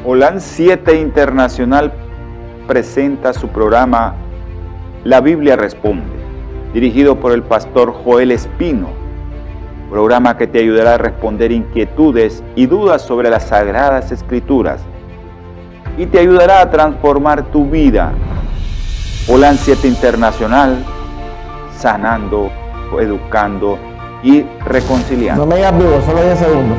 Holan 7 Internacional presenta su programa La Biblia Responde, dirigido por el pastor Joel Espino, programa que te ayudará a responder inquietudes y dudas sobre las Sagradas Escrituras y te ayudará a transformar tu vida. Holan 7 Internacional, sanando, educando y reconciliando. No me digas vivo, solo 10 segundos.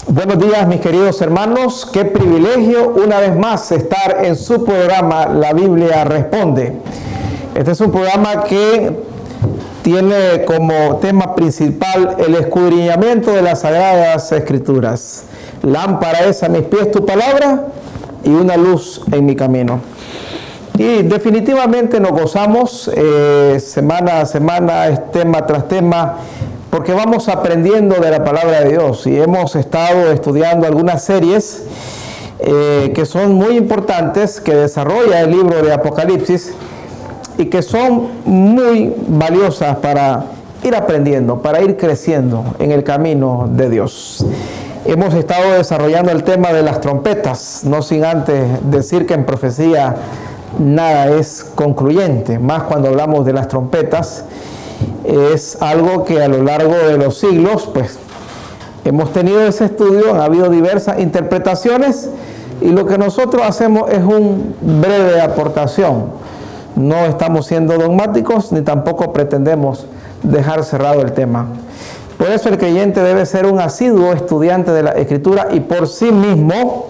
Buenos días, mis queridos hermanos. Qué privilegio una vez más estar en su programa La Biblia Responde. Este es un programa que tiene como tema principal el escudriñamiento de las Sagradas Escrituras. Lámpara es a mis pies tu palabra y una luz en mi camino. Y definitivamente nos gozamos semana a semana, tema tras tema, porque vamos aprendiendo de la palabra de Dios y hemos estado estudiando algunas series que son muy importantes, que desarrolla el libro de Apocalipsis y que son muy valiosas para ir aprendiendo, para ir creciendo en el camino de Dios. Hemos estado desarrollando el tema de las trompetas, no sin antes decir que en profecía nada es concluyente, más cuando hablamos de las trompetas. Es algo que a lo largo de los siglos, pues, hemos tenido ese estudio, han habido diversas interpretaciones y lo que nosotros hacemos es una breve aportación. No estamos siendo dogmáticos ni tampoco pretendemos dejar cerrado el tema. Por eso el creyente debe ser un asiduo estudiante de la Escritura y por sí mismo,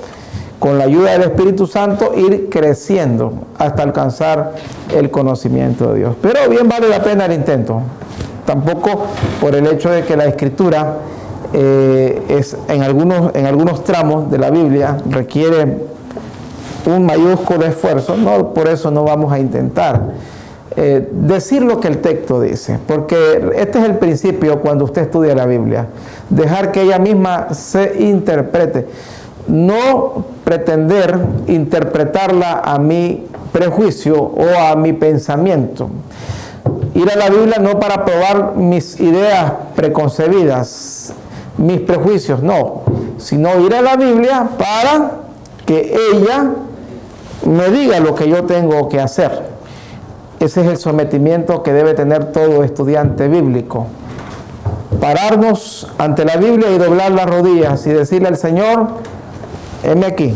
con la ayuda del Espíritu Santo, ir creciendo hasta alcanzar el conocimiento de Dios. Pero bien vale la pena el intento. Tampoco por el hecho de que la Escritura es en algunos tramos de la Biblia requiere un mayúsculo esfuerzo, no, por eso no vamos a intentar decir lo que el texto dice, porque este es el principio cuando usted estudia la Biblia, dejar que ella misma se interprete. No pretender interpretarla a mi prejuicio o a mi pensamiento. Ir a la Biblia no para probar mis ideas preconcebidas, mis prejuicios, no, sino ir a la Biblia para que ella me diga lo que yo tengo que hacer. Ese es el sometimiento que debe tener todo estudiante bíblico. Pararnos ante la Biblia y doblar las rodillas y decirle al Señor: heme aquí.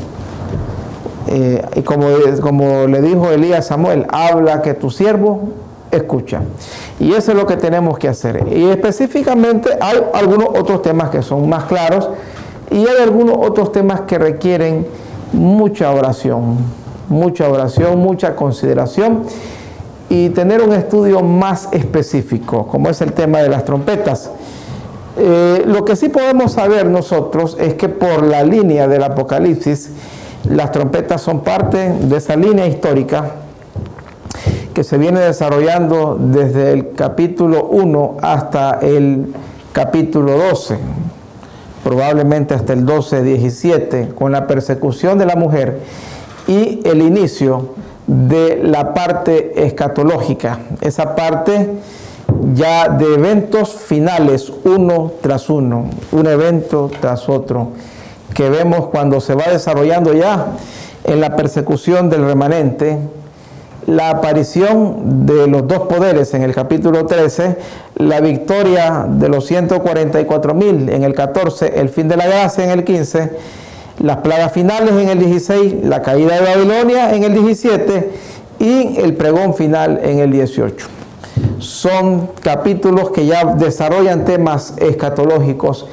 Y como le dijo Elías a Samuel, habla que tu siervo escucha. Y eso es lo que tenemos que hacer. Y específicamente hay algunos otros temas que son más claros y hay algunos otros temas que requieren mucha oración, mucha consideración y tener un estudio más específico, como es el tema de las trompetas. Lo que sí podemos saber nosotros es que por la línea del Apocalipsis, las trompetas son parte de esa línea histórica que se viene desarrollando desde el capítulo 1 hasta el capítulo 12, probablemente hasta el 12-17, con la persecución de la mujer y el inicio de la parte escatológica, esa parte ya de eventos finales, uno tras uno, un evento tras otro, que vemos cuando se va desarrollando ya en la persecución del remanente, la aparición de los dos poderes en el capítulo 13, la victoria de los 144,000 en el 14, el fin de la gracia en el 15, las plagas finales en el 16, la caída de Babilonia en el 17 y el pregón final en el 18. Son capítulos que ya desarrollan temas escatológicos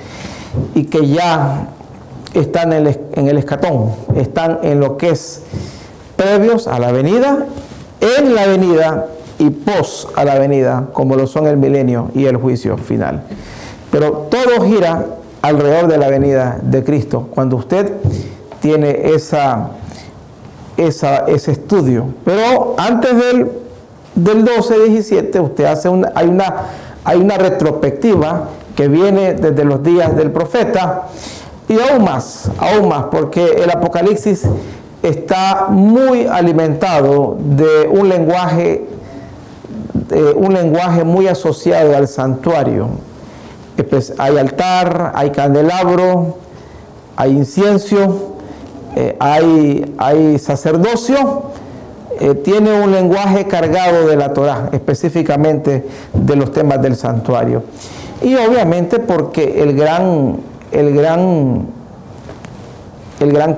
y que ya están en el escatón, están en lo que es previos a la venida, en la venida y pos a la venida, como lo son el milenio y el juicio final. Pero todo gira alrededor de la venida de Cristo, cuando usted tiene ese estudio. Pero antes del 12-17, usted hace hay una retrospectiva que viene desde los días del profeta y aún más, porque el Apocalipsis está muy alimentado de un lenguaje muy asociado al santuario, hay altar, hay candelabro, hay incienso, hay sacerdocio. Tiene un lenguaje cargado de la Torá, específicamente de los temas del santuario. Y obviamente porque el gran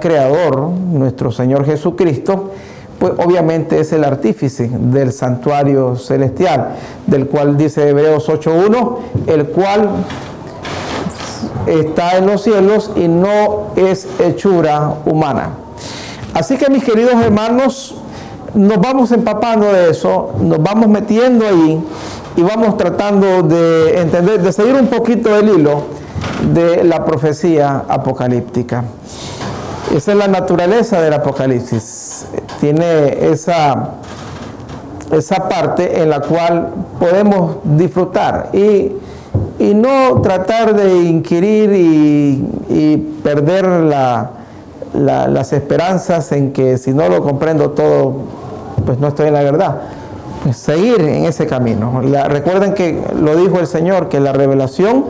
creador, nuestro Señor Jesucristo, pues obviamente es el artífice del santuario celestial, del cual dice Hebreos 8:1, el cual está en los cielos y no es hechura humana. Así que, mis queridos hermanos, nos vamos empapando de eso, nos vamos metiendo ahí y vamos tratando de entender, de seguir un poquito el hilo de la profecía apocalíptica. Esa es la naturaleza del Apocalipsis. Tiene esa parte en la cual podemos disfrutar y no tratar de inquirir y perder las esperanzas en que si no lo comprendo todo, pues no estoy en la verdad. Pues seguir en ese camino. Recuerden que lo dijo el Señor, que la revelación,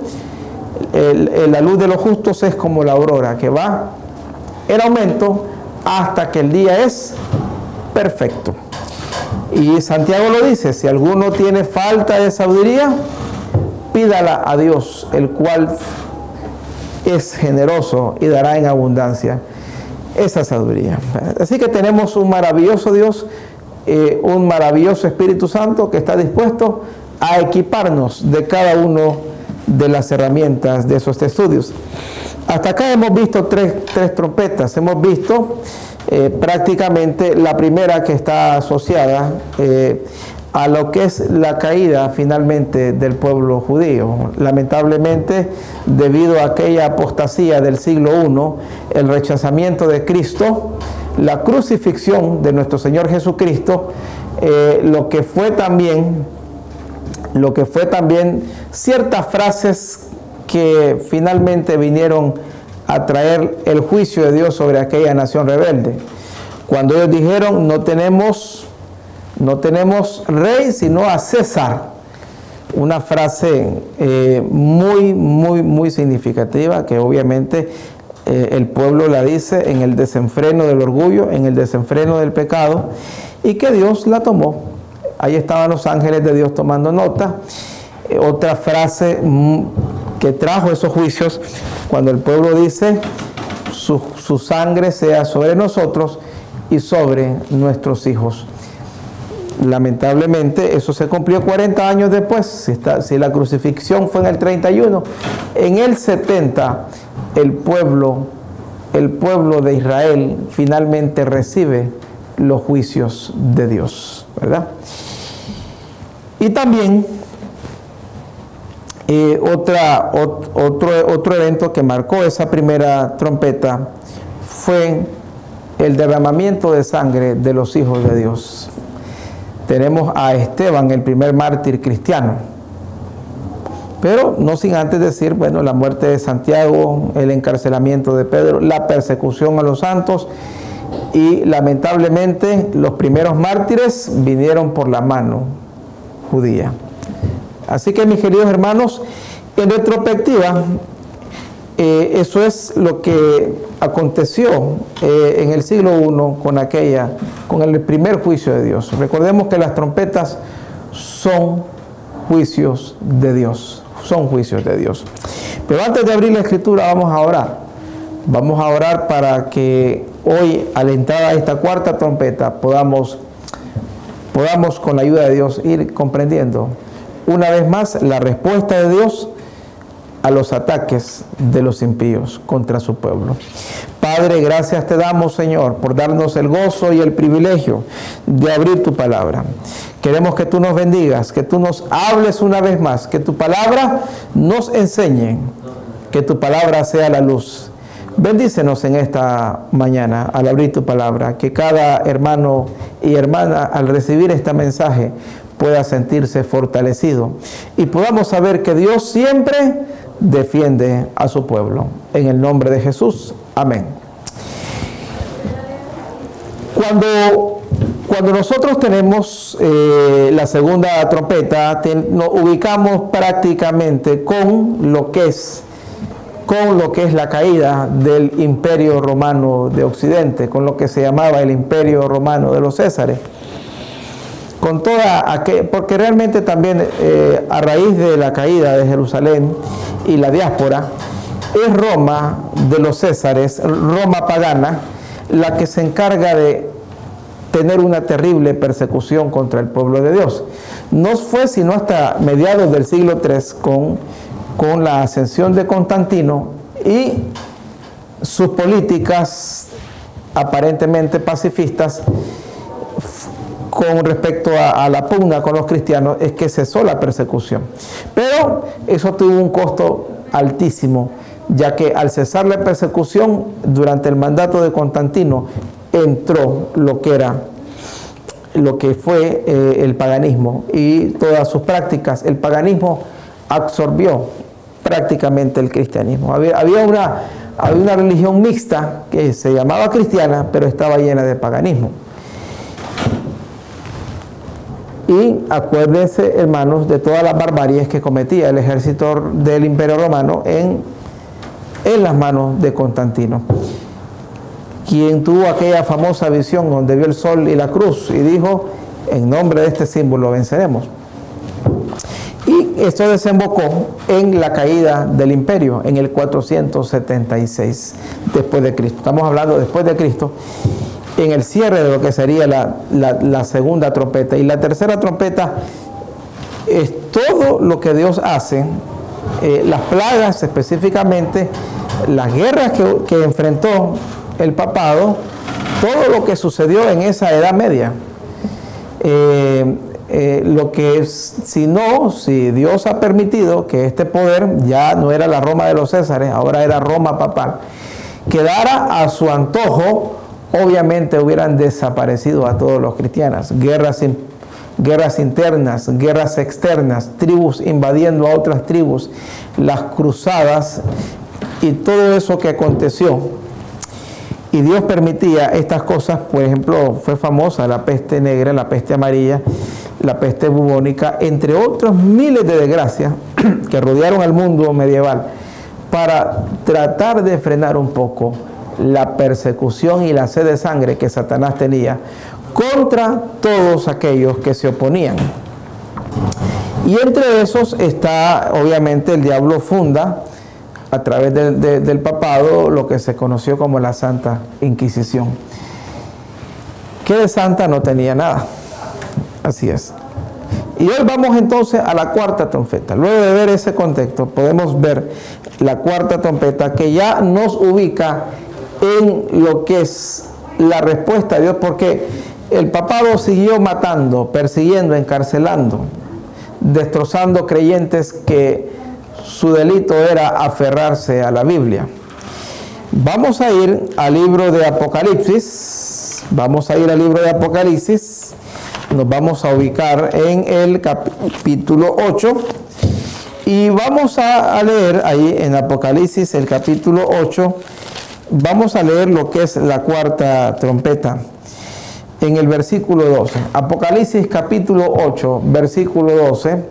la luz de los justos es como la aurora, que va en aumento hasta que el día es perfecto. Y Santiago lo dice: si alguno tiene falta de sabiduría, pídala a Dios, el cual es generoso y dará en abundancia esa sabiduría. Así que tenemos un maravilloso Dios, un maravilloso Espíritu Santo que está dispuesto a equiparnos de cada uno de las herramientas de esos estudios. Hasta acá hemos visto tres trompetas. Hemos visto prácticamente la primera, que está asociada a lo que es la caída finalmente del pueblo judío. Lamentablemente, debido a aquella apostasía del siglo I, el rechazamiento de Cristo, la crucifixión de nuestro Señor Jesucristo, lo que fue también ciertas frases que finalmente vinieron a traer el juicio de Dios sobre aquella nación rebelde. Cuando ellos dijeron: no tenemos rey sino a César. Una frase muy significativa, que obviamente el pueblo la dice en el desenfreno del orgullo, en el desenfreno del pecado, y que Dios la tomó. Ahí estaban los ángeles de Dios tomando nota. Otra frase que trajo esos juicios, cuando el pueblo dice: su sangre sea sobre nosotros y sobre nuestros hijos. Lamentablemente eso se cumplió 40 años después. Si la crucifixión fue en el 31, en el 70 el pueblo de Israel finalmente recibe los juicios de Dios, ¿verdad? Y también otro evento que marcó esa primera trompeta fue el derramamiento de sangre de los hijos de Dios. Tenemos a Esteban, el primer mártir cristiano, pero no sin antes decir, bueno, la muerte de Santiago, el encarcelamiento de Pedro, la persecución a los santos, y lamentablemente los primeros mártires vinieron por la mano judía. Así que, mis queridos hermanos, en retrospectiva, eso es lo que aconteció en el siglo I con el primer juicio de Dios. Recordemos que las trompetas son juicios de Dios, Pero antes de abrir la escritura, vamos a orar. Vamos a orar para que hoy, alentada a esta cuarta trompeta, podamos con la ayuda de Dios ir comprendiendo una vez más la respuesta de Dios a los ataques de los impíos contra su pueblo. Padre, gracias te damos, Señor, por darnos el gozo y el privilegio de abrir tu palabra. Queremos que tú nos bendigas, que tú nos hables una vez más, que tu palabra nos enseñe, que tu palabra sea la luz. Bendícenos en esta mañana al abrir tu palabra, que cada hermano y hermana al recibir este mensaje pueda sentirse fortalecido y podamos saber que Dios siempre defiende a su pueblo. En el nombre de Jesús. Amén. Cuando Cuando nosotros tenemos la segunda trompeta, nos ubicamos prácticamente con lo que es la caída del Imperio Romano de Occidente, con lo que se llamaba el Imperio Romano de los Césares. Porque realmente también a raíz de la caída de Jerusalén y la diáspora, es Roma de los Césares, Roma pagana, la que se encarga de tener una terrible persecución contra el pueblo de Dios. No fue sino hasta mediados del siglo III con la ascensión de Constantino y sus políticas aparentemente pacifistas con respecto a la pugna con los cristianos, es que cesó la persecución. Pero eso tuvo un costo altísimo, ya que al cesar la persecución durante el mandato de Constantino entró lo que fue el paganismo y todas sus prácticas. El paganismo absorbió prácticamente el cristianismo. Había una religión mixta que se llamaba cristiana, pero estaba llena de paganismo. Y acuérdense, hermanos, de todas las barbaries que cometía el ejército del Imperio Romano en las manos de Constantino, quien tuvo aquella famosa visión donde vio el sol y la cruz y dijo: en nombre de este símbolo venceremos. Y esto desembocó en la caída del imperio en el 476 después de Cristo. Estamos hablando después de Cristo, en el cierre de lo que sería la segunda trompeta. Y la tercera trompeta es todo lo que Dios hace, las plagas específicamente, las guerras que enfrentó el papado, todo lo que sucedió en esa Edad Media. Lo que es, si Dios ha permitido que este poder, ya no era la Roma de los Césares, ahora era Roma papal, quedara a su antojo, obviamente hubieran desaparecido a todos los cristianos. Guerras internas, guerras externas, tribus invadiendo a otras tribus, las cruzadas y todo eso que aconteció. Y Dios permitía estas cosas. Por ejemplo, fue famosa la peste negra, la peste amarilla, la peste bubónica, entre otros miles de desgracias que rodearon al mundo medieval para tratar de frenar un poco la persecución y la sed de sangre que Satanás tenía contra todos aquellos que se oponían. Y entre esos está, obviamente, el diablo funda a través del papado lo que se conoció como la Santa Inquisición, que de santa no tenía nada. Así es. Y hoy vamos entonces a la cuarta trompeta. Luego de ver ese contexto, podemos ver la cuarta trompeta, que ya nos ubica en lo que es la respuesta de Dios, porque el papado siguió matando, persiguiendo, encarcelando, destrozando creyentes que su delito era aferrarse a la Biblia. Vamos a ir al libro de Apocalipsis. Nos vamos a ubicar en el capítulo 8 y vamos a leer ahí en Apocalipsis, el capítulo 8, vamos a leer lo que es la cuarta trompeta en el versículo 12. Apocalipsis capítulo 8, versículo 12.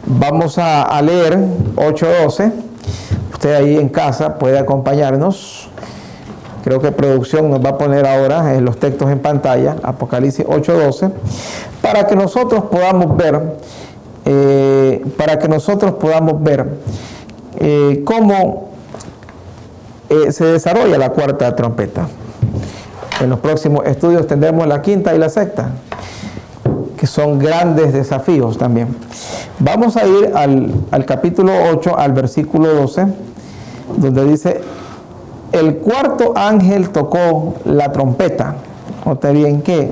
Vamos a leer 8:12. Usted ahí en casa puede acompañarnos. Creo que producción nos va a poner ahora los textos en pantalla. Apocalipsis 8:12. Para que nosotros podamos ver, cómo se desarrolla la cuarta trompeta. En los próximos estudios tendremos la quinta y la sexta, que son grandes desafíos también. Vamos a ir al capítulo 8, al versículo 12, donde dice: el cuarto ángel tocó la trompeta. Note bien que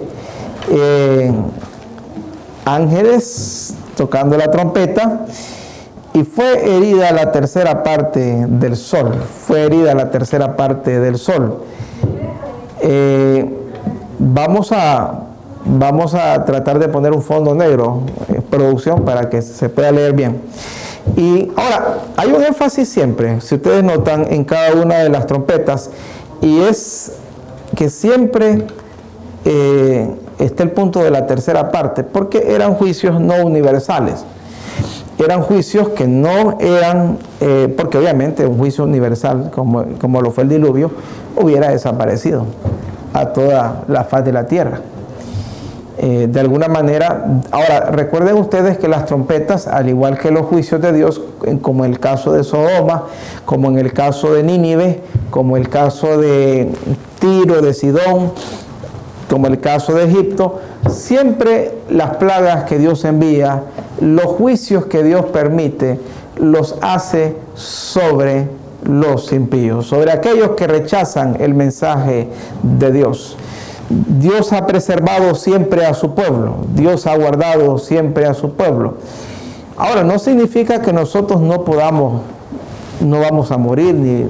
ángeles tocando la trompeta, y fue herida la tercera parte del sol. Vamos a tratar de poner un fondo negro, producción, para que se pueda leer bien. Y ahora, hay un énfasis siempre, si ustedes notan, en cada una de las trompetas, y es que siempre está el punto de la tercera parte, porque eran juicios no universales. Eran juicios que no eran, porque obviamente un juicio universal, como lo fue el diluvio, hubiera desaparecido a toda la faz de la tierra. De alguna manera, ahora recuerden ustedes que las trompetas, al igual que los juicios de Dios, como en el caso de Sodoma, como en el caso de Nínive, como el caso de Tiro, de Sidón, como el caso de Egipto, siempre las plagas que Dios envía, los juicios que Dios permite, los hace sobre los impíos, sobre aquellos que rechazan el mensaje de Dios. Dios ha preservado siempre a su pueblo, Dios ha guardado siempre a su pueblo. Ahora, no significa que nosotros no vamos a morir,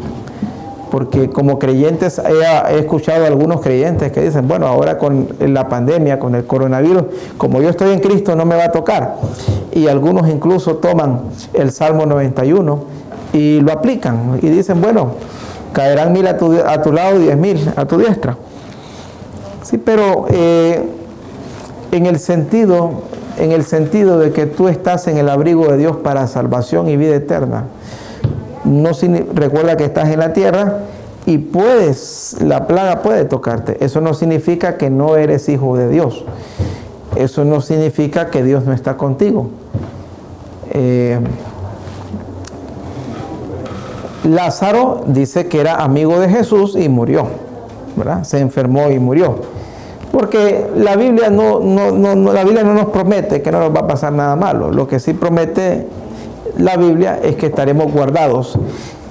porque como creyentes he escuchado a algunos creyentes que dicen, bueno, ahora con la pandemia, con el coronavirus, como yo estoy en Cristo no me va a tocar. Y algunos incluso toman el Salmo 91 y lo aplican y dicen, bueno, caerán 1000 a tu lado, 10.000 a tu diestra. Sí, pero en el sentido de que tú estás en el abrigo de Dios para salvación y vida eterna. Recuerda que estás en la tierra y la plaga puede tocarte. Eso no significa que no eres hijo de Dios. Eso no significa que Dios no está contigo. Lázaro dice que era amigo de Jesús y murió, ¿verdad? Se enfermó y murió. Porque la Biblia no nos promete que no nos va a pasar nada malo. Lo que sí promete la Biblia es que estaremos guardados.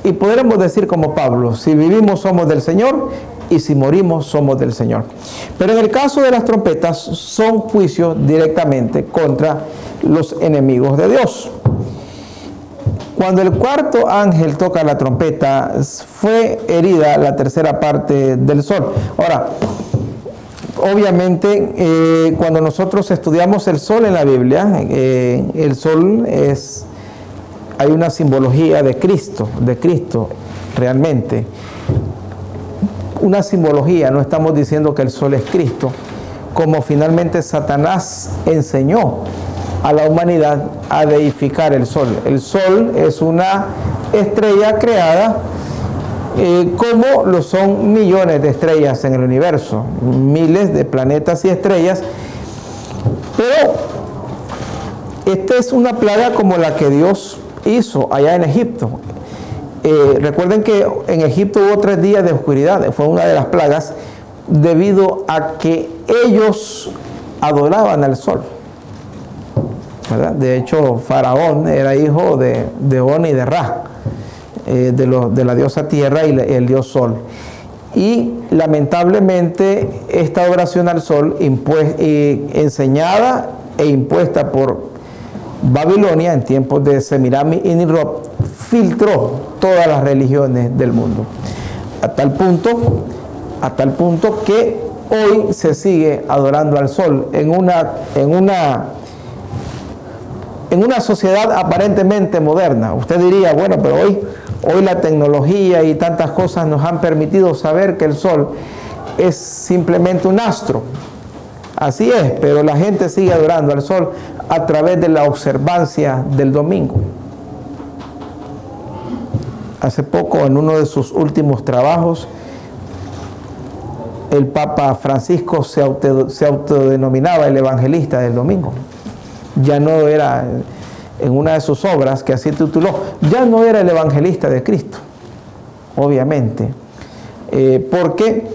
Y podremos decir como Pablo, si vivimos somos del Señor y si morimos somos del Señor. Pero en el caso de las trompetas son juicios directamente contra los enemigos de Dios. Cuando el cuarto ángel toca la trompeta, fue herida la tercera parte del sol. Ahora, obviamente, cuando nosotros estudiamos el sol en la Biblia, el sol hay una simbología de Cristo realmente. Una simbología, no estamos diciendo que el sol es Cristo, como finalmente Satanás enseñó a la humanidad a deificar el sol. El sol es una estrella creada como lo son millones de estrellas en el universo, miles de planetas y estrellas, pero esta es una plaga como la que Dios hizo allá en Egipto. Recuerden que en Egipto hubo 3 días de oscuridad, fue una de las plagas debido a que ellos adoraban al sol, ¿verdad? De hecho, Faraón era hijo de On y de Ra, de la diosa tierra y el dios sol. Y lamentablemente esta adoración al sol enseñada e impuesta por Babilonia en tiempos de Semirami y Nimrod filtró todas las religiones del mundo a tal punto que hoy se sigue adorando al sol en una sociedad aparentemente moderna. Usted diría, bueno, pero hoy la tecnología y tantas cosas nos han permitido saber que el sol es simplemente un astro. Así es, pero la gente sigue adorando al sol a través de la observancia del domingo. Hace poco, en uno de sus últimos trabajos, el Papa Francisco se autodenominaba el evangelista del domingo. Ya no era, en una de sus obras que así tituló, ya no era el evangelista de Cristo, obviamente, porque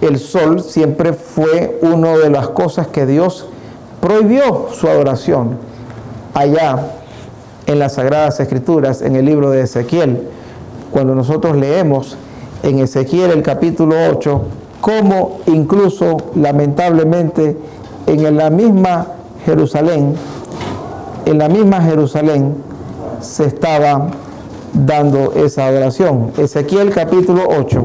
el sol siempre fue una de las cosas que Dios prohibió su adoración allá en las Sagradas Escrituras, en el libro de Ezequiel. Cuando nosotros leemos en Ezequiel el capítulo 8, cómo incluso lamentablemente en la misma Jerusalén se estaba dando esa adoración. Ezequiel capítulo 8.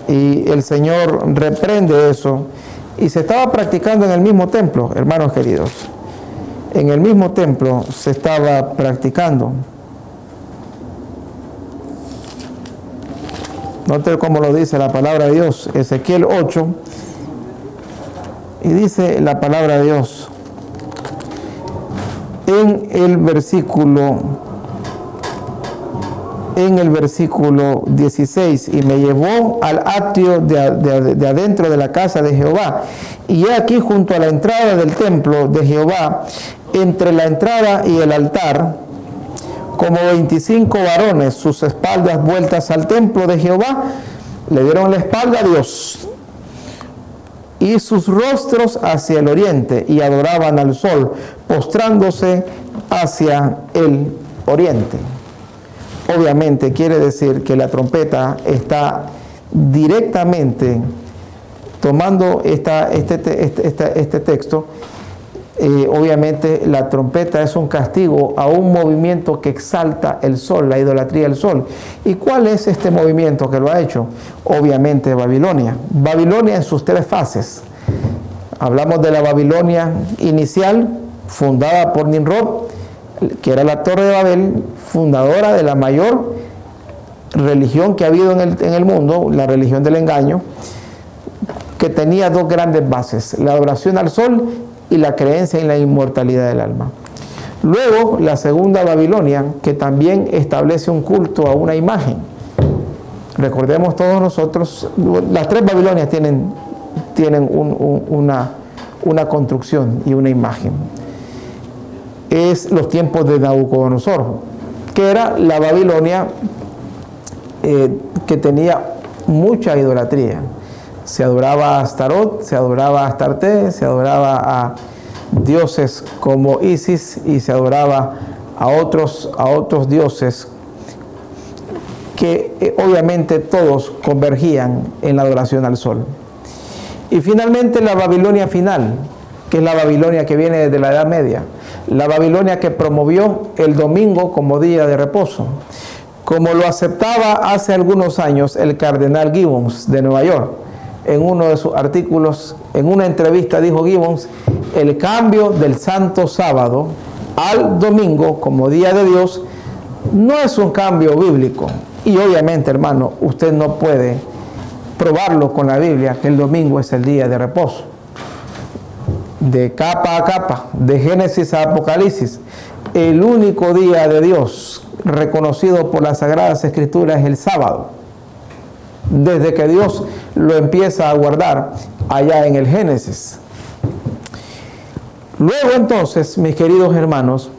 Y el Señor reprende eso. Y se estaba practicando en el mismo templo, hermanos queridos. En el mismo templo se estaba practicando. Note cómo lo dice la palabra de Dios. Ezequiel 8. Y dice la palabra de Dios en el versículo 16, y me llevó al atrio de adentro de la casa de Jehová, y he aquí junto a la entrada del templo de Jehová, entre la entrada y el altar, como 25 varones, sus espaldas vueltas al templo de Jehová, le dieron la espalda a Dios, y sus rostros hacia el oriente, y adoraban al sol, postrándose hacia el oriente. Obviamente quiere decir que la trompeta está directamente tomando este texto. Obviamente la trompeta es un castigo a un movimiento que exalta el sol, la idolatría del sol. ¿Y cuál es este movimiento que lo ha hecho? Obviamente Babilonia. Babilonia en sus tres fases. Hablamos de la Babilonia inicial, fundada por Nimrod, que era la Torre de Babel, fundadora de la mayor religión que ha habido en el mundo, la religión del engaño, que tenía dos grandes bases: la adoración al sol y la creencia en la inmortalidad del alma. Luego, la segunda Babilonia, que también establece un culto a una imagen. Recordemos todos nosotros, las tres Babilonias tienen una construcción y una imagen. Es los tiempos de Nabucodonosor, que era la Babilonia que tenía mucha idolatría. Se adoraba a Astarot, se adoraba a Astarte, se adoraba a dioses como Isis y se adoraba a otros dioses que obviamente todos convergían en la adoración al sol. Y finalmente la Babilonia final, que es la Babilonia que viene desde la Edad Media, la Babilonia que promovió el domingo como día de reposo, como lo aceptaba hace algunos años el cardenal Gibbons de Nueva York. En uno de sus artículos, en una entrevista, dijo Gibbons: el cambio del santo sábado al domingo como día de Dios no es un cambio bíblico. Y obviamente, hermano, usted no puede probarlo con la Biblia, que el domingo es el día de reposo. De capa a capa, de Génesis a Apocalipsis, el único día de Dios reconocido por las Sagradas Escrituras es el sábado, desde que Dios lo empieza a guardar allá en el Génesis. Luego entonces, mis queridos hermanos,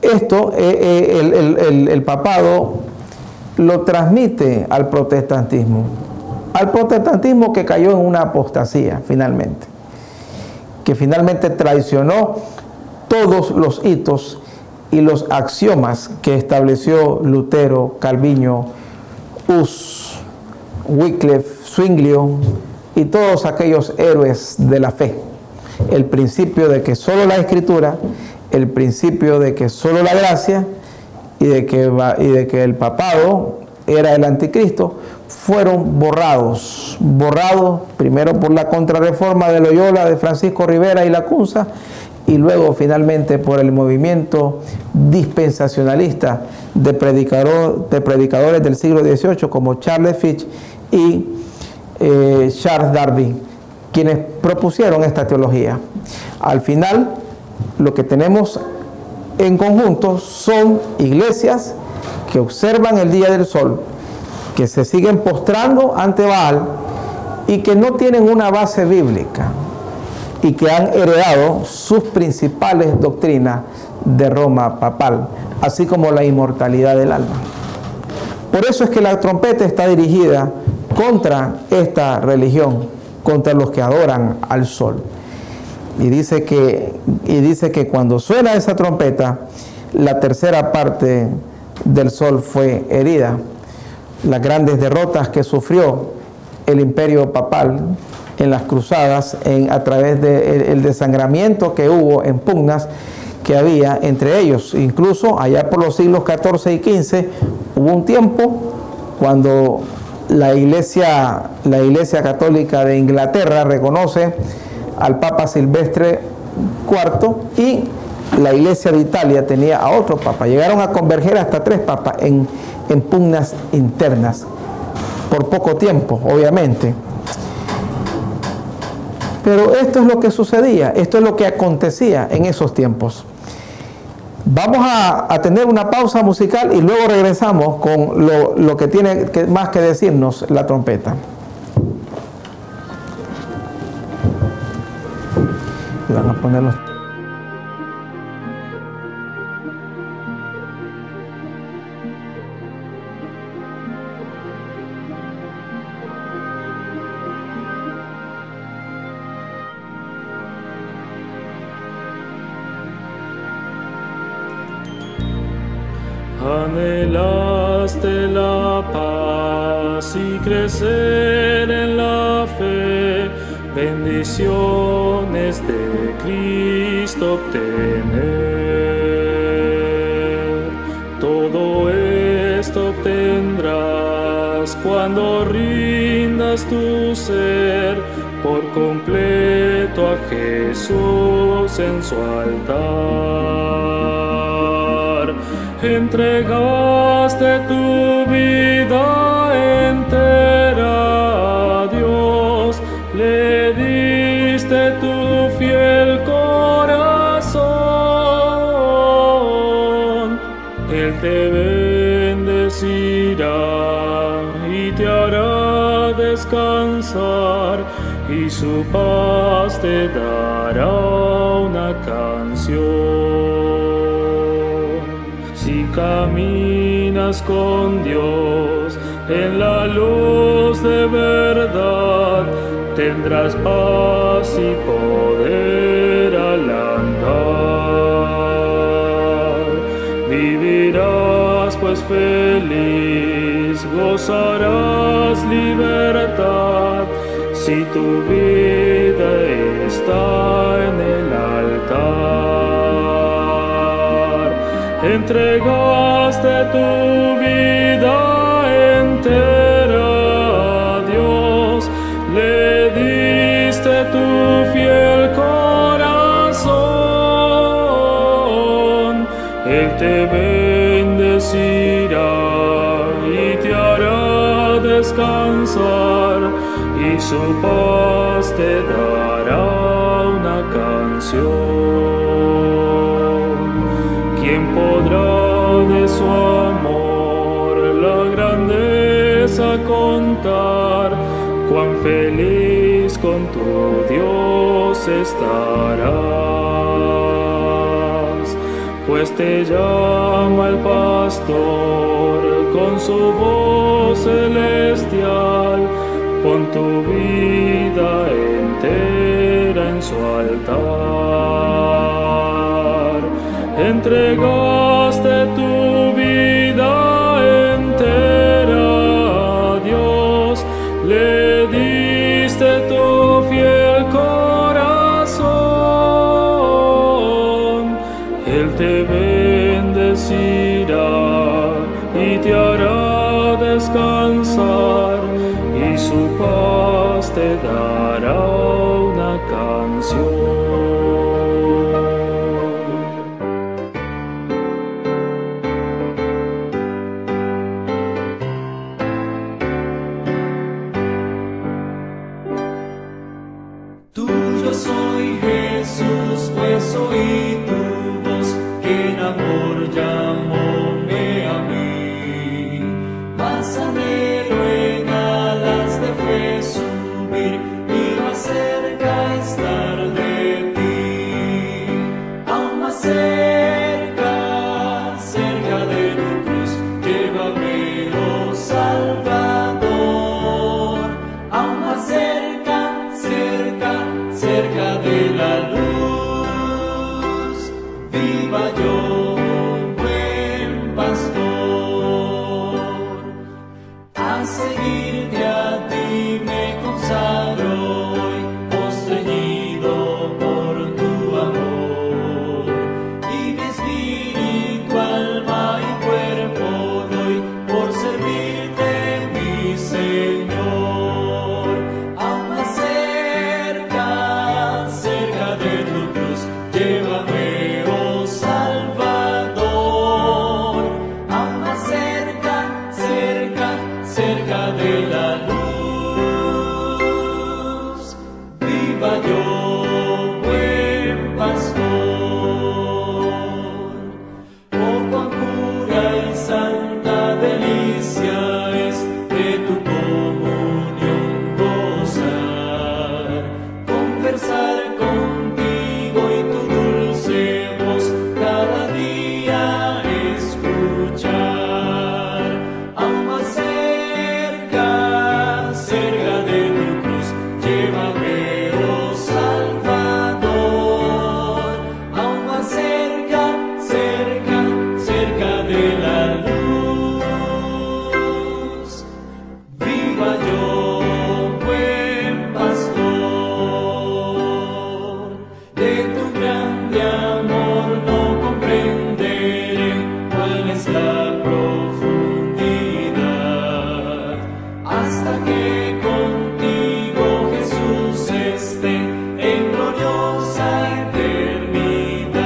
esto el papado lo transmite al protestantismo que cayó en una apostasía finalmente, que finalmente traicionó todos los hitos y los axiomas que estableció Lutero, Calvino, Hus, Wycliffe, Zwinglio y todos aquellos héroes de la fe. El principio de que solo la Escritura, el principio de que solo la gracia y de que el papado era el anticristo, fueron borrados primero por la contrarreforma de Loyola, de Francisco Rivera y Lacunza, y luego finalmente por el movimiento dispensacionalista de predicadores del siglo XVIII como Charles Fish y Charles Darby, quienes propusieron esta teología. Al final, lo que tenemos en conjunto son iglesias que observan el día del sol, que se siguen postrando ante Baal y que no tienen una base bíblica y que han heredado sus principales doctrinas de Roma papal, así como la inmortalidad del alma. Por eso es que la trompeta está dirigida contra esta religión, contra los que adoran al sol. Y dice que cuando suena esa trompeta, la tercera parte del sol fue herida. Las grandes derrotas que sufrió el imperio papal en las cruzadas, a través del desangramiento que hubo en pugnas que había entre ellos. Incluso allá por los siglos XIV y XV hubo un tiempo cuando la Iglesia Católica de Inglaterra reconoce al Papa Silvestre IV y la Iglesia de Italia tenía a otro papa. Llegaron a converger hasta 3 papas en pugnas internas, por poco tiempo, obviamente. Pero esto es lo que sucedía, esto es lo que acontecía en esos tiempos. Vamos a tener una pausa musical y luego regresamos con lo que tiene más que decirnos la trompeta. Y van a ponerlos. Anhelaste la paz y crecer en la fe, bendiciones de Cristo obtener. Todo esto obtendrás cuando rindas tu ser por completo a Jesús en su altar. Entregaste tu vida entera a Dios, le diste tu fiel corazón. Él te bendecirá y te hará descansar, y su paz te dará una canción. Si caminas con Dios en la luz de verdad, tendrás paz y poder al andar. Vivirás pues feliz, gozarás libertad, si tu vida está en el altar. Entregaste tu vida entera a Dios, le diste tu fiel corazón. Él te bendecirá y te hará descansar, y su paz te dará una canción. ¿Quién podrá de su amor la grandeza contar? Cuán feliz con tu Dios estarás, pues te llama el pastor con su voz celestial. Pon tu vida entera en su altar. Entregaste tu vida entera a Dios, le diste tu fiel corazón. Él te bendecirá y te hará descansar, y su paz te dará una canción. Tuyo soy, Jesús, pues oí tu voz, que en amor llamóme a mí. Más anhelo en alas de fe subir, y más cerca estar de ti. Aún más cerca, cerca de tu cruz, llévame, oh Salvador. Aún más cerca, cerca, cerca de la luz, viva yo, buen pastor. A seguirte a ti me consagro hoy, constreñido por tu amor. Y mi espíritu, alma y cuerpo doy por servirte, mi Señor. Aún más cerca, cerca de tu cruz, llévame, oh Salvador. de amor no comprenderé cuál es la profundidad, hasta que contigo, Jesús, esté en gloriosa eternidad.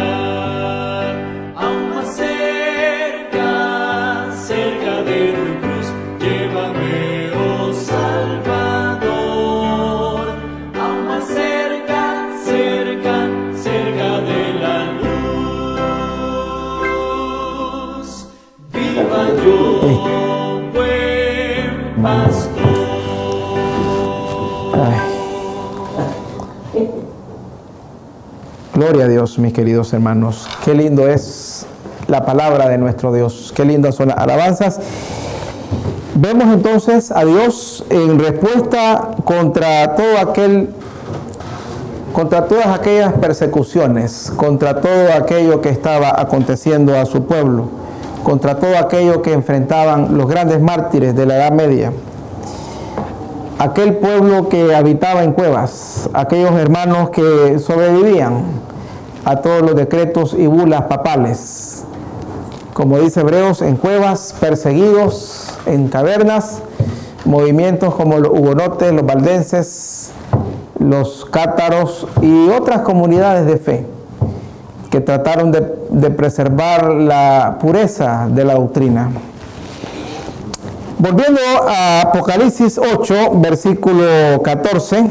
Aún más cerca, cerca de tu cruz, llévame, oh Salvador. Aún más cerca, cerca, cerca de la luz. Viva yo, buen pastor. Ay. Gloria a Dios, mis queridos hermanos. Qué lindo es la palabra de nuestro Dios. Qué lindas son las alabanzas. Vemos entonces a Dios en respuesta contra todas aquellas persecuciones, contra todo aquello que estaba aconteciendo a su pueblo, contra todo aquello que enfrentaban los grandes mártires de la Edad Media. Aquel pueblo que habitaba en cuevas, aquellos hermanos que sobrevivían a todos los decretos y bulas papales. Como dice Hebreos, en cuevas, perseguidos, en cavernas, movimientos como los hugonotes, los valdenses, los cátaros y otras comunidades de fe que trataron de preservar la pureza de la doctrina. Volviendo a Apocalipsis 8, versículo 12,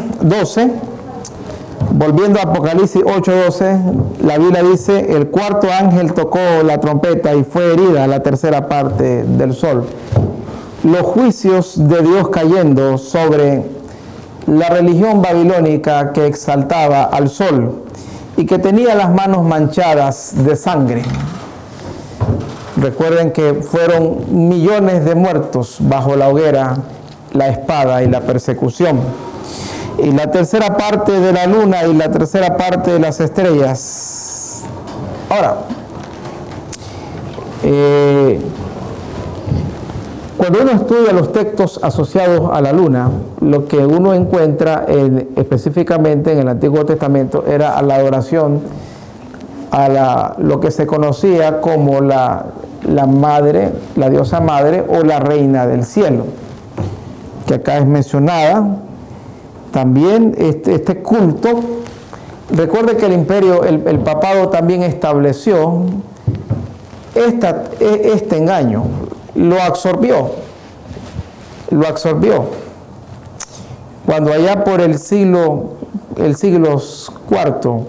volviendo a Apocalipsis 8, 12, la Biblia dice: el cuarto ángel tocó la trompeta y fue herida la tercera parte del sol. Los juicios de Dios cayendo sobre la religión babilónica que exaltaba al sol y que tenía las manos manchadas de sangre. Recuerden que fueron millones de muertos bajo la hoguera, la espada y la persecución. Y la tercera parte de la luna y la tercera parte de las estrellas. Ahora, cuando uno estudia los textos asociados a la luna, lo que uno encuentra específicamente en el Antiguo Testamento era a la adoración a lo que se conocía como la madre, la diosa madre o la reina del cielo, que acá es mencionada. También este culto, recuerde que el imperio, el papado también estableció este engaño, lo absorbió. Cuando allá por el siglo IV,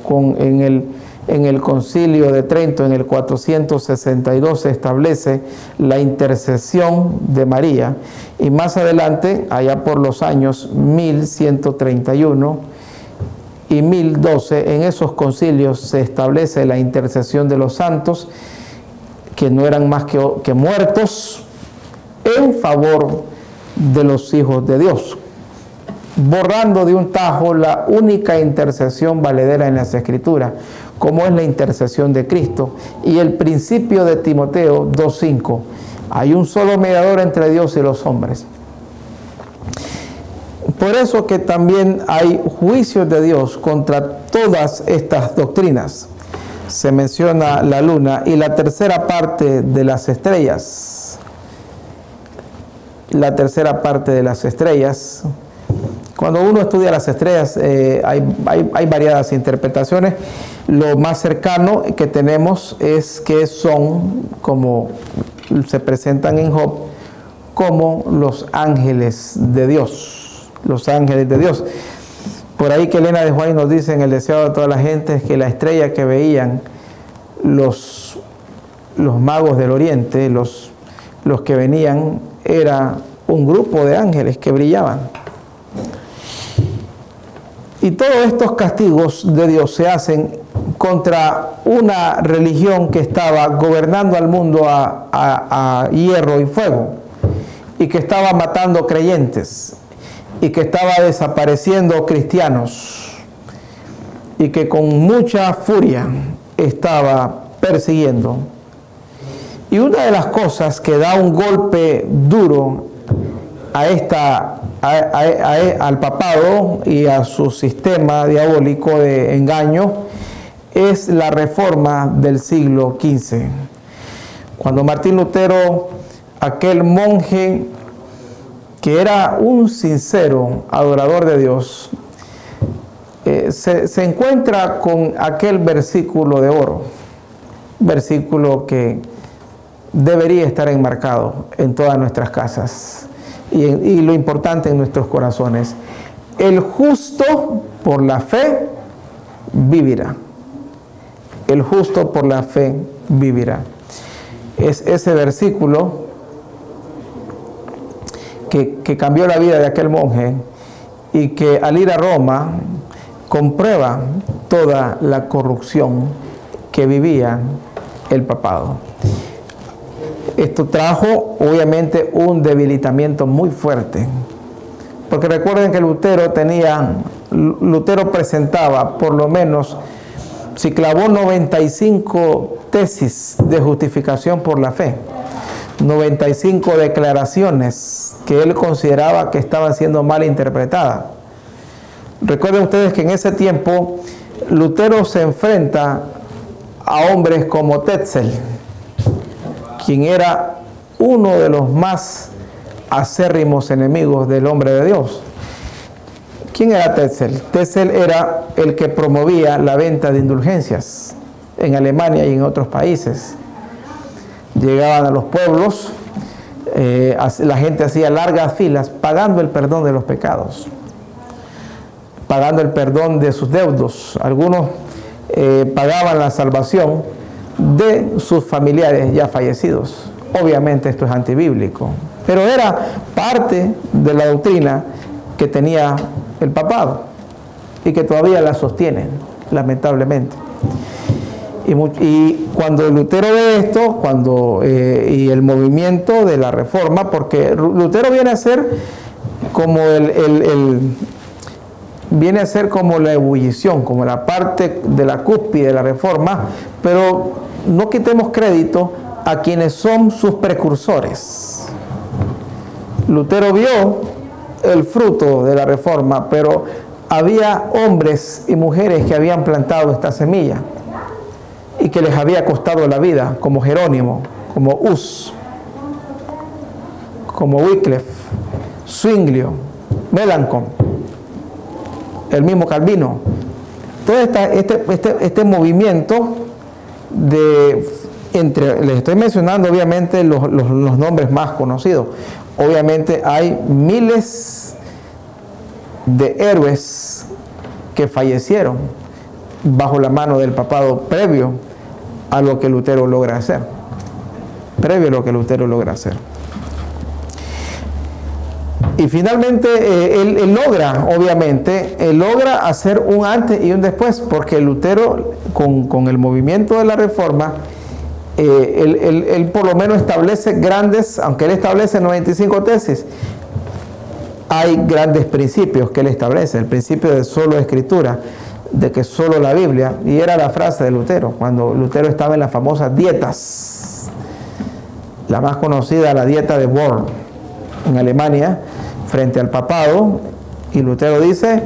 en el Concilio de Trento, en el 462, se establece la intercesión de María, y más adelante, allá por los años 1131 y 1012, en esos concilios se establece la intercesión de los santos, que no eran más que muertos, en favor de los hijos de Dios, borrando de un tajo la única intercesión valedera en las Escrituras, como es la intercesión de Cristo, y el principio de Timoteo 2:5. Hay un solo mediador entre Dios y los hombres. Por eso que también hay juicios de Dios contra todas estas doctrinas. Se menciona la luna y la tercera parte de las estrellas. La tercera parte de las estrellas. Cuando uno estudia las estrellas, hay variadas interpretaciones. Lo más cercano que tenemos es que son, como se presentan en Job, como los ángeles de Dios. Los ángeles de Dios. Por ahí que Elena de White nos dice en el deseo de toda la gente es que la estrella que veían los magos del oriente, los que venían, era un grupo de ángeles que brillaban. Y todos estos castigos de Dios se hacen contra una religión que estaba gobernando al mundo a hierro y fuego, y que estaba matando creyentes, y que estaba desapareciendo cristianos, y que con mucha furia estaba persiguiendo. Y una de las cosas que da un golpe duro al papado y a su sistema diabólico de engaño es la Reforma del siglo XV. Cuando Martín Lutero, aquel monje que era un sincero adorador de Dios, se encuentra con aquel versículo de oro, versículo que debería estar enmarcado en todas nuestras casas y lo importante en nuestros corazones. El justo por la fe vivirá. El justo por la fe vivirá. Es ese versículo que cambió la vida de aquel monje y que al ir a Roma comprueba toda la corrupción que vivía el papado. Esto trajo obviamente un debilitamiento muy fuerte, porque recuerden que Lutero presentaba por lo menos, si clavó 95 tesis de justificación por la fe, 95 declaraciones que él consideraba que estaban siendo mal interpretadas. Recuerden ustedes que en ese tiempo Lutero se enfrenta a hombres como Tetzel, quien era uno de los más acérrimos enemigos del hombre de Dios. ¿Quién era Tetzel? Tetzel era el que promovía la venta de indulgencias en Alemania y en otros países. Llegaban a los pueblos, la gente hacía largas filas pagando el perdón de los pecados, pagando el perdón de sus deudos. Algunos pagaban la salvación de sus familiares ya fallecidos. Obviamente esto es antibíblico, pero era parte de la doctrina que tenía el papado y que todavía la sostienen, lamentablemente. Y cuando Lutero ve esto, y el movimiento de la Reforma, porque Lutero viene a ser como viene a ser como la ebullición, como la parte de la cúspide de la Reforma, pero no quitemos crédito a quienes son sus precursores. Lutero vio el fruto de la Reforma, pero había hombres y mujeres que habían plantado esta semilla y que les había costado la vida, como Jerónimo, como Hus, como Wycliffe, Zwinglio, Melanchthon, el mismo Calvino. Todo este movimiento les estoy mencionando obviamente los nombres más conocidos. Obviamente hay miles de héroes que fallecieron bajo la mano del papado previo a lo que Lutero logra hacer. Y finalmente él logra hacer un antes y un después, porque Lutero con el movimiento de la Reforma, él por lo menos establece grandes, aunque él establece 95 tesis, hay grandes principios que él establece. El principio de solo escritura, de que solo la Biblia, y era la frase de Lutero, cuando Lutero estaba en las famosas dietas, la más conocida, la dieta de Worms, en Alemania, frente al papado, y Lutero dice: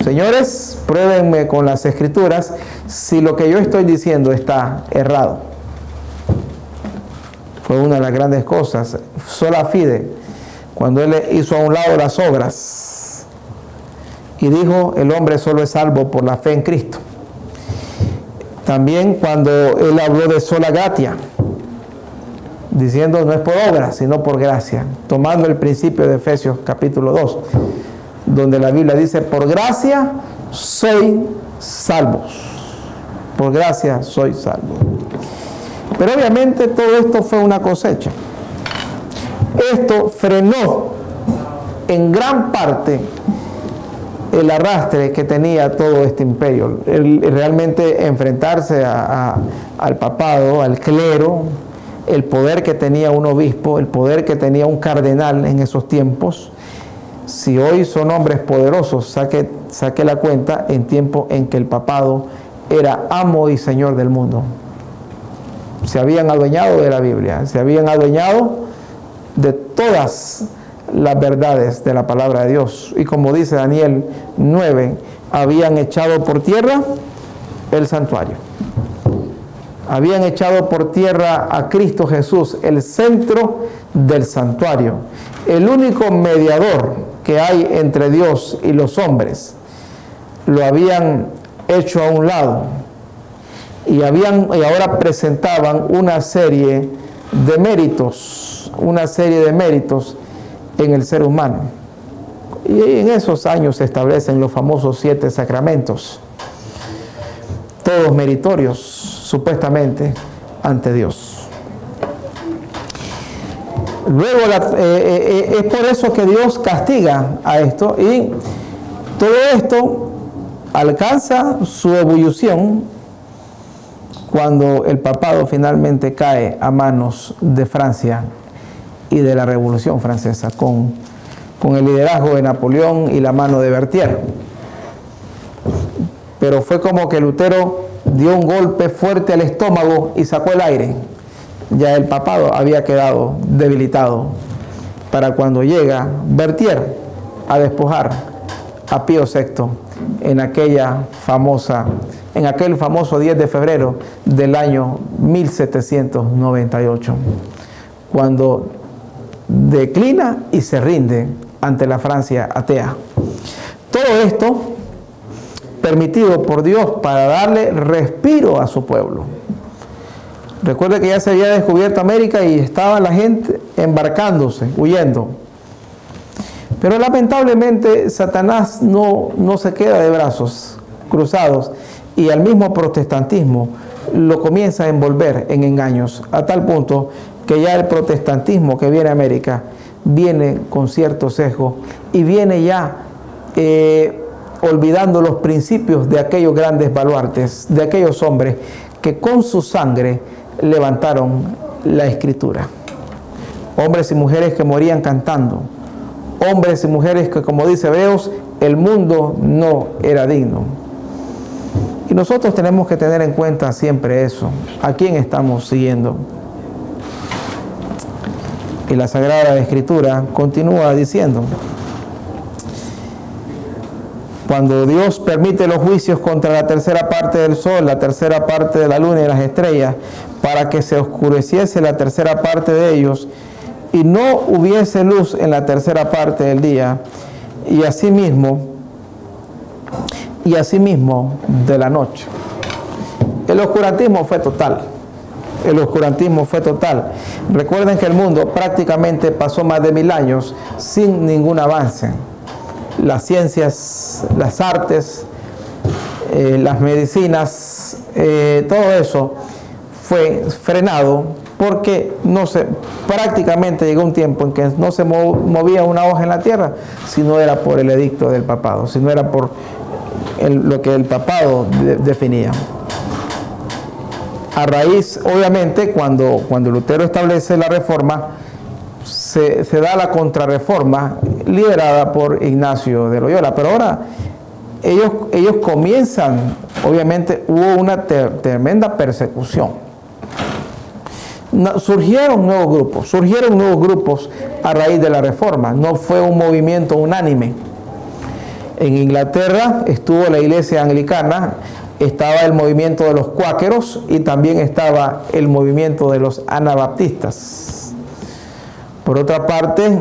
señores, pruébenme con las escrituras si lo que yo estoy diciendo está errado. Fue una de las grandes cosas, sola fide, cuando él hizo a un lado las obras y dijo: el hombre solo es salvo por la fe en Cristo. También cuando él habló de sola gratia, diciendo no es por obra, sino por gracia, tomando el principio de Efesios capítulo 2, donde la Biblia dice: por gracia soy salvos. Por gracia soy salvo. Pero obviamente todo esto fue una cosecha. Esto frenó en gran parte el arrastre que tenía todo este imperio. Realmente enfrentarse al papado, al clero, el poder que tenía un obispo, el poder que tenía un cardenal en esos tiempos. Si hoy son hombres poderosos, saque la cuenta en tiempo en que el papado era amo y señor del mundo. Se habían adueñado de la Biblia, se habían adueñado de todas las verdades de la palabra de Dios. Y como dice Daniel 9, habían echado por tierra el santuario. Habían echado por tierra a Cristo Jesús, el centro del santuario, el único mediador que hay entre Dios y los hombres. Lo habían hecho a un lado y ahora presentaban una serie de méritos en el ser humano. Y en esos años se establecen los famosos 7 sacramentos, todos meritorios, supuestamente, ante Dios. Luego, es por eso que Dios castiga a esto, y todo esto alcanza su ebullición cuando el papado finalmente cae a manos de Francia y de la Revolución Francesa, con el liderazgo de Napoleón y la mano de Berthier. Pero fue como que Lutero dio un golpe fuerte al estómago y sacó el aire. Ya el papado había quedado debilitado para cuando llega Berthier a despojar a Pío VI en aquel famoso 10 de febrero del año 1798, cuando declina y se rinde ante la Francia atea. Todo esto permitido por Dios para darle respiro a su pueblo. Recuerde que ya se había descubierto América y estaba la gente embarcándose, huyendo. Pero lamentablemente Satanás no se queda de brazos cruzados, y al mismo protestantismo lo comienza a envolver en engaños, a tal punto que ya el protestantismo que viene a América viene con cierto sesgo y viene ya olvidando los principios de aquellos grandes baluartes, de aquellos hombres que con su sangre levantaron la Escritura. Hombres y mujeres que morían cantando, hombres y mujeres que, como dice Hebreos, el mundo no era digno. Y nosotros tenemos que tener en cuenta siempre eso, a quién estamos siguiendo. Y la Sagrada Escritura continúa diciendo: cuando Dios permite los juicios contra la tercera parte del sol, la tercera parte de la luna y las estrellas, para que se oscureciese la tercera parte de ellos, y no hubiese luz en la tercera parte del día, y asimismo de la noche. El oscurantismo fue total. El oscurantismo fue total. Recuerden que el mundo prácticamente pasó más de 1000 años sin ningún avance. Las ciencias, las artes, las medicinas, todo eso fue frenado porque prácticamente llegó un tiempo en que no se movía una hoja en la tierra si no era por el edicto del papado, si no era por lo que el papado definía. A raíz, obviamente, cuando Lutero establece la reforma, se da la contrarreforma liderada por Ignacio de Loyola. Pero ahora ellos comienzan, obviamente hubo una tremenda persecución. Surgieron nuevos grupos a raíz de la reforma. No fue un movimiento unánime. En Inglaterra estuvo la iglesia anglicana, estaba el movimiento de los cuáqueros y también estaba el movimiento de los anabaptistas. Por otra parte,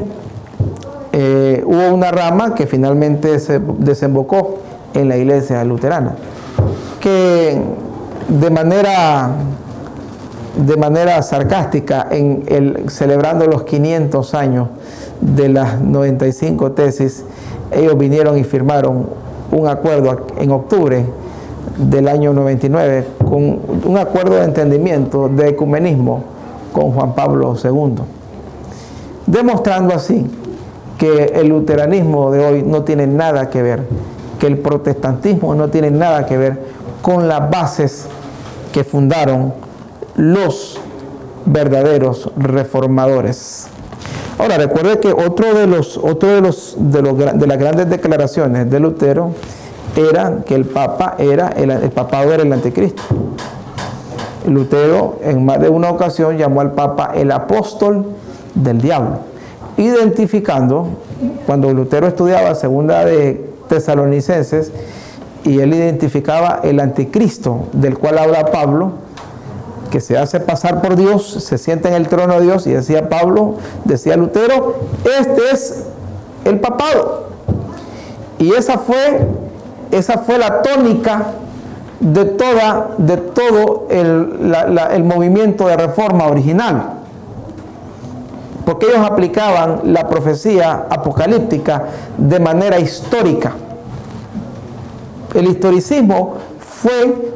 hubo una rama que finalmente se desembocó en la iglesia luterana, que de manera sarcástica, celebrando los 500 años de las 95 tesis, ellos vinieron y firmaron un acuerdo en octubre del año 99, con un acuerdo de entendimiento de ecumenismo con Juan Pablo II, demostrando así que el luteranismo de hoy no tiene nada que ver, que el protestantismo no tiene nada que ver con las bases que fundaron los verdaderos reformadores. Ahora, recuerde que otra de las grandes declaraciones de Lutero era que el papado era el anticristo. Lutero en más de una ocasión llamó al papa el apóstol del diablo, identificando, cuando Lutero estudiaba segunda de Tesalonicenses, y él identificaba el anticristo del cual habla Pablo, que se hace pasar por Dios, se sienta en el trono de Dios, y decía Pablo, decía Lutero, este es el papado. Y esa fue la tónica de todo el movimiento de reforma original, porque ellos aplicaban la profecía apocalíptica de manera histórica. El historicismo fue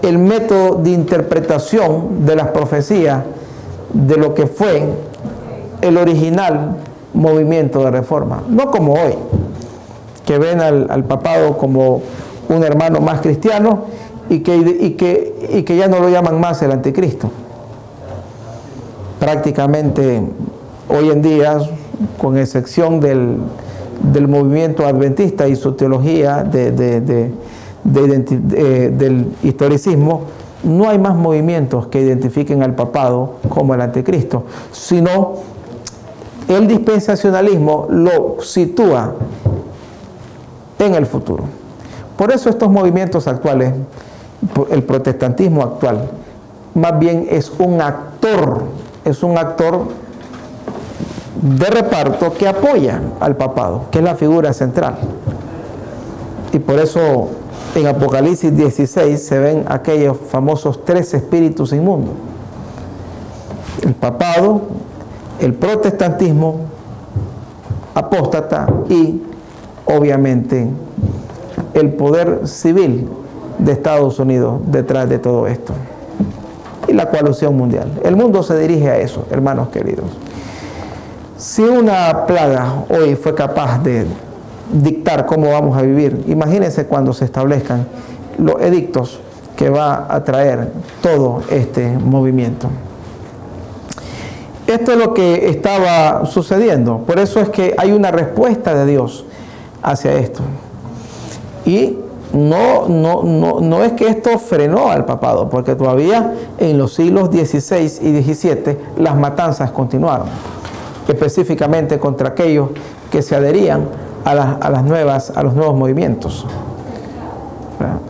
el método de interpretación de las profecías de lo que fue el original movimiento de reforma, no como hoy, que ven al papado como un hermano más cristiano y que ya no lo llaman más el anticristo. Prácticamente hoy en día, con excepción del movimiento adventista y su teología del historicismo, no hay más movimientos que identifiquen al papado como el anticristo, sino el dispensacionalismo lo sitúa en el futuro. Por eso estos movimientos actuales, el protestantismo actual, más bien es un actor de reparto que apoya al papado, que es la figura central. Y por eso en Apocalipsis 16 se ven aquellos famosos 3 espíritus inmundos: el papado, el protestantismo apóstata y obviamente el poder civil de Estados Unidos detrás de todo esto, y la coalición mundial. El mundo se dirige a eso, hermanos queridos. Si una plaga hoy fue capaz de dictar cómo vamos a vivir, imagínense cuando se establezcan los edictos que va a traer todo este movimiento. Esto es lo que estaba sucediendo. Por eso es que hay una respuesta de Dios hacia esto. Y no es que esto frenó al papado, porque todavía en los siglos XVI y XVII las matanzas continuaron, específicamente contra aquellos que se adherían a los nuevos movimientos.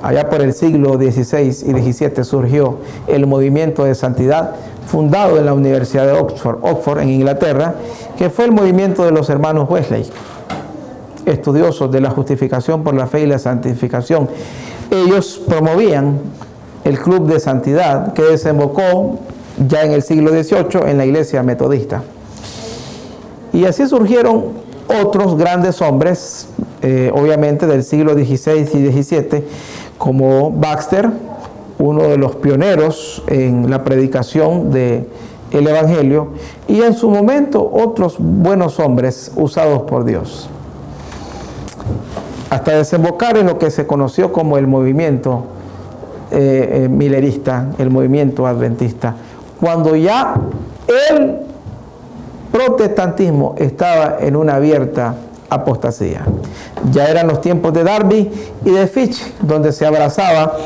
Allá por el siglo XVI y XVII surgió el movimiento de santidad, fundado en la Universidad de Oxford en Inglaterra, que fue el movimiento de los hermanos Wesley, estudiosos de la justificación por la fe y la santificación. Ellos promovían el club de santidad que desembocó ya en el siglo XVIII en la iglesia metodista. Y así surgieron otros grandes hombres, obviamente del siglo XVI y XVII, como Baxter, uno de los pioneros en la predicación del Evangelio, y en su momento otros buenos hombres usados por Dios, hasta desembocar en lo que se conoció como el movimiento milerista, el movimiento adventista, cuando ya el protestantismo estaba en una abierta apostasía. Ya eran los tiempos de Darby y de Fitch, donde se abrazaba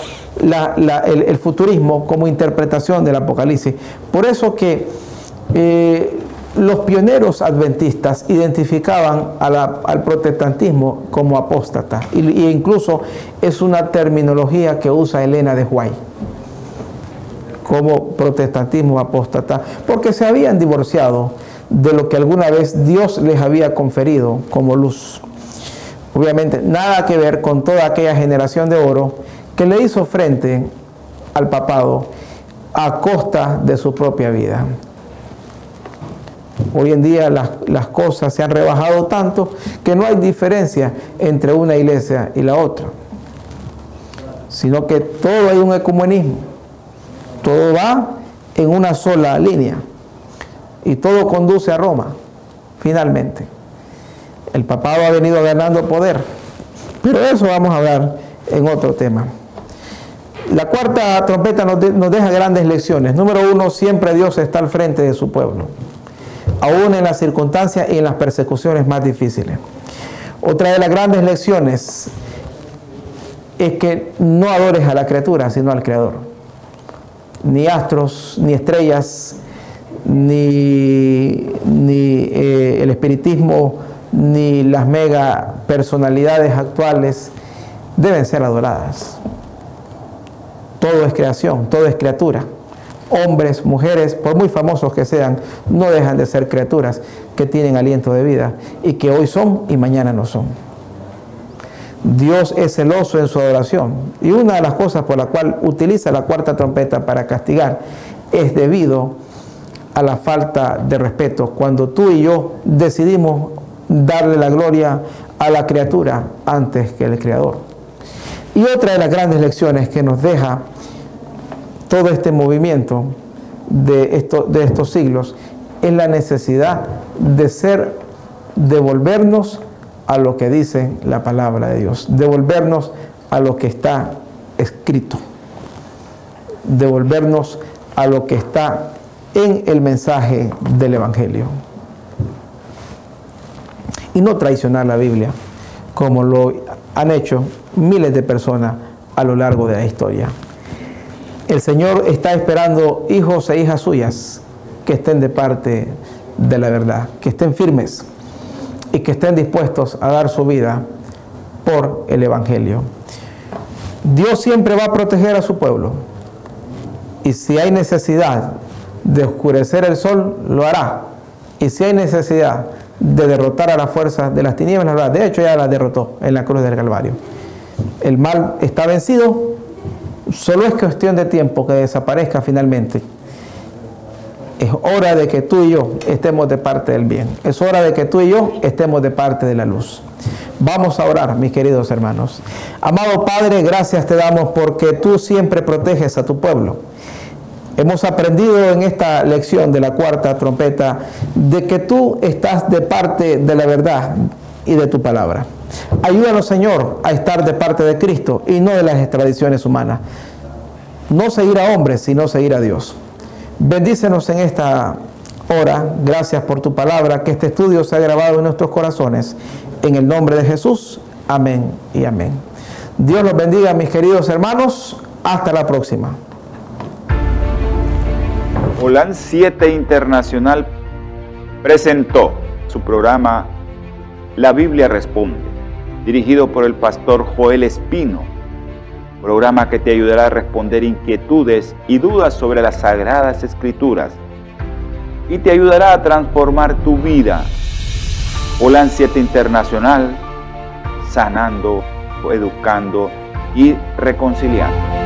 el futurismo como interpretación del Apocalipsis. Por eso que los pioneros adventistas identificaban al protestantismo como apóstata, e incluso es una terminología que usa Elena de White como protestantismo apóstata, porque se habían divorciado de lo que alguna vez Dios les había conferido como luz. Obviamente nada que ver con toda aquella generación de oro que le hizo frente al papado a costa de su propia vida. Hoy en día las cosas se han rebajado tanto que no hay diferencia entre una iglesia y la otra, sino que todo hay un ecumenismo, todo va en una sola línea y todo conduce a Roma. Finalmente el papado ha venido ganando poder, pero de eso vamos a hablar en otro tema. La cuarta trompeta nos deja grandes lecciones. Número 1, siempre Dios está al frente de su pueblo, aún en las circunstancias y en las persecuciones más difíciles. Otra de las grandes lecciones es que no adores a la criatura, sino al Creador. Ni astros, ni estrellas, ni el espiritismo, ni las mega personalidades actuales deben ser adoradas. Todo es creación, todo es criatura. hombres, mujeres, por muy famosos que sean, no dejan de ser criaturas que tienen aliento de vida y que hoy son y mañana no son. Dios es celoso en su adoración, y una de las cosas por la cual utiliza la cuarta trompeta para castigar es debido a la falta de respeto, cuando tú y yo decidimos darle la gloria a la criatura antes que el Creador. Y otra de las grandes lecciones que nos deja todo este movimiento de estos siglos es la necesidad de devolvernos a lo que dice la palabra de Dios, devolvernos a lo que está escrito, devolvernos a lo que está en el mensaje del Evangelio y no traicionar la Biblia como lo han hecho miles de personas a lo largo de la historia. El Señor está esperando hijos e hijas suyas que estén de parte de la verdad, que estén firmes y que estén dispuestos a dar su vida por el Evangelio. Dios siempre va a proteger a su pueblo, y si hay necesidad de oscurecer el sol, lo hará, y si hay necesidad de derrotar a las fuerzas de las tinieblas, lo hará. De hecho, ya las derrotó en la cruz del Calvario. El mal está vencido, solo es cuestión de tiempo que desaparezca finalmente. Es hora de que tú y yo estemos de parte del bien. Es hora de que tú y yo estemos de parte de la luz. Vamos a orar, mis queridos hermanos. Amado Padre, gracias te damos porque tú siempre proteges a tu pueblo. Hemos aprendido en esta lección de la cuarta trompeta de que tú estás de parte de la verdad y de tu palabra. Ayúdanos, Señor, a estar de parte de Cristo y no de las tradiciones humanas. No seguir a hombres, sino seguir a Dios. Bendícenos en esta hora. Gracias por tu palabra, que este estudio se ha grabado en nuestros corazones. En el nombre de Jesús. Amén y amén. Dios los bendiga, mis queridos hermanos. Hasta la próxima. Holan 7 Internacional presentó su programa La Biblia Responde, dirigido por el pastor Joel Espino, programa que te ayudará a responder inquietudes y dudas sobre las Sagradas Escrituras y te ayudará a transformar tu vida. Holan 7 Internacional, sanando, educando y reconciliando.